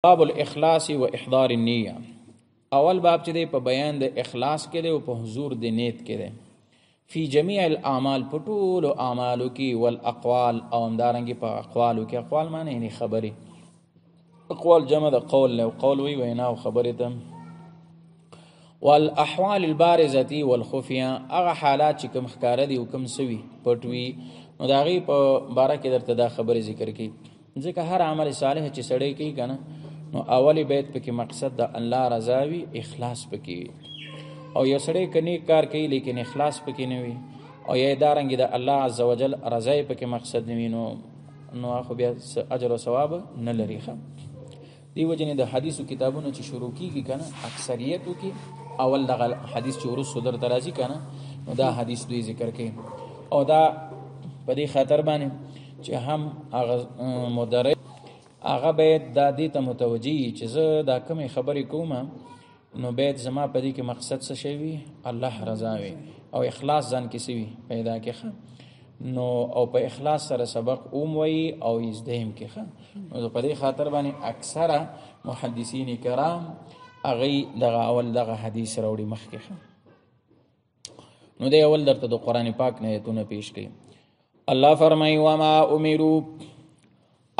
باب الاخلاص و احضار النیه. اول باب چې دی په بیان د اخلاص کې دی او په حضور د نیت کې دی فی جمیع الاعمال، په ټولو اعمالو کې، والاقوال او همدارنګې په اقوالو کې. اقوال معنی یعنی خبرې، اقوال جمع د قول له قول وی وینا او خبرې ته. والاحوال البارزه والخفیه، هغه حالات چې کوم ښکاره دي او کوم سوي پټ وي، نو د هغې په باره کې درته دا خبرې ذکر کړي. ځکه هر عمل صالح چې سړی کوي که نه، نو اولی باید پکې مقصد د الله رضا وي، اخلاص پکې وي. او یو سړی که نیک کار کوي لیکن اخلاص پکې نه وي، او یا دارنګې د الله عز وجل رضا یې پکې مقصد نه وي، نو خو بیا اجر او ثواب نه لري. دې وجې نه د حدیثو کتابونو چې شروع کېږي که نه، اکثریتو کې اول دغه حدیث چې وروستو درته راځي که نه، نو دا حدیث دوی ذکر کوي. او دا په دې خاطر باندې چې هم هغه مدرس هغه باید دا دې ته متوجه وي چې زه دا کومې خبرې کوم، نو باید زما په دې کې مقصد څه شی وي، الله رضا وي، او اخلاص ځان کې څه وي پیدا کې. نو او په اخلاص سره سبق اوم وي او زده هم کې. نو په دې خاطر باندې اکثره محدثین کرام هغوی دغه اول دغه حدیث راوړي مخکې. نو دی اول درته د قرآن پاک نه ایتونه پیش کوي. الله فرمای وما امروا،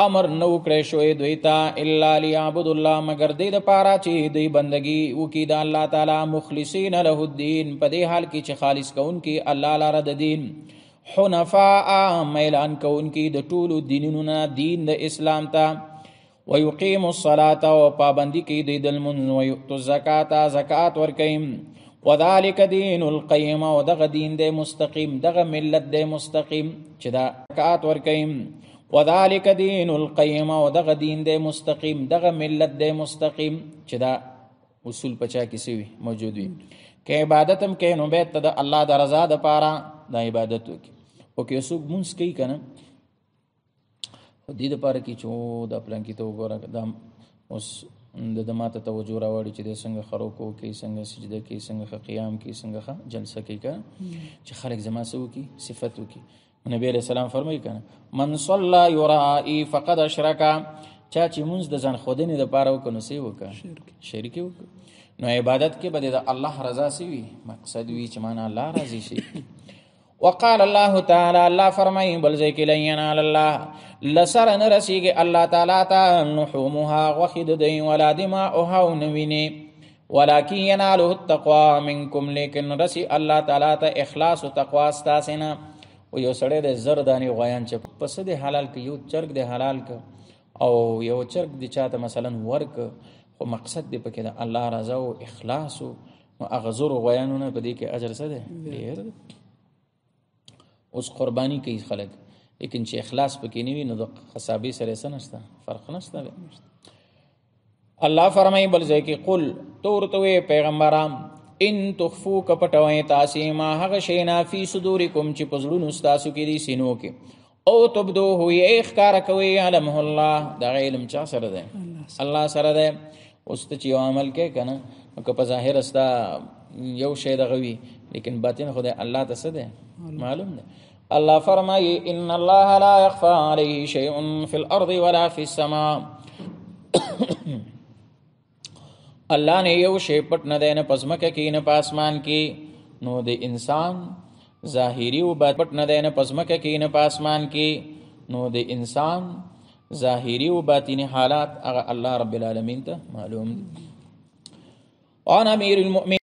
امر نو کړی شوی دوی ته الا لیعبدوا الله، مگر دې دپاره چې دوی بندګي وکړي د الله تعالی، مخلصین له الدین، په دې حال کې چې خالص کوونکي الله لره د دین، حنفاء میلان کوونکي د ټولو دینونو نه دین د اسلام ته، ویقیموا الصلاة او پابندي کوي دوی د لمونځ، ویؤتوا الزکاة زکات ورکوي، وذالک دین القیم، او دغه دین دی مستقیم، دغه ملت دی مستقیم چې دا زکات ورکوي. وذالک دین القیم، او دغه دین دی مستقیم، دغه ملت دی مستقیم چې دا اصول پچا کې سوي موجود وي. که عبادت هم کوي نو باید ته د الله د رضا دپاره دا عبادت وکړي. او که څوک مونځ کوي که نه، خو دې دپاره کې چې دا پلانکي ته وګوره، دا اوس د ماته توجه راوړي چې دی څنګه خروکو کوي، څنګه سجده کوي، څنګه قیام کوي، څنګه جلسه کوي، که چې خلک زما څه وکړي، صفت وکړي. نبی علیہ السلام فرمایي که نه، من صلی یرائی فقد اشرکا، چا چې مونځ د ځان ښودنې دپاره وکړه نو څه یې وکړه، شریک یې وکړه. نو عبادت کې به د الله رضا څه وي، مقصد وي چې مانا الله راضي شي. وقال الله تعالی، الله فرمایي بل ځای کې لن ینال الله، لسره نه رسیږي الله تعالی ته نحومها غوښې د دوی، ولا دماؤها او نه وینې، ولکن یناله التقوا منکم، لیکن رسی الله تعالی ته اخلاص او تقوا ستاسې نه. و یو سړی د زر دانې غویان چې پسه دې حلال که، یو چرګ دې حلال که، او یو چرګ دې چاته مثلا ورک، خو مقصد دې پکې د الله رضا او اخلاص، نو هغه زرو غویانونه په دې کې اجر څه دی، ډېر. اوس قرباني کوي خلک، لیکن چې اخلاص پکې نه وي نو د قصابۍ سره څه نشته، فرق نشته. الله فرمایي بل ځای کې قل، تو ورته وایې پیغمبران، ان تخفو کپټوئ تاسې ما هغه شی نه فی صدورکم چې په زړونو ستاسو کې دي، سینو کې، او تبدوه یې ښکاره کوئ، علمه الله، دغه علم چا سره دی، الله سره دی. اوس ته چې یو عمل کوې که نه، نو که په ظاهره ستا یو شی دغه وي، لیکن باطن خو دی الله ته څه دی معلوم دی. الله فرمایي ان الله لا یخفى علیه شیء فی الارض ولا فی السماء، الله نه یو شی پټ نه دی، نه په ځمکه کې نه په اسمان کې. نو د انسان ظاهري او باطن پټ نه دی، نه په ځمکه کې نه په اسمان کې. نو د انسان ظاهري او باطني حالات هغه الله رب العالمین ته معلوم دي. عن امیر المؤمنین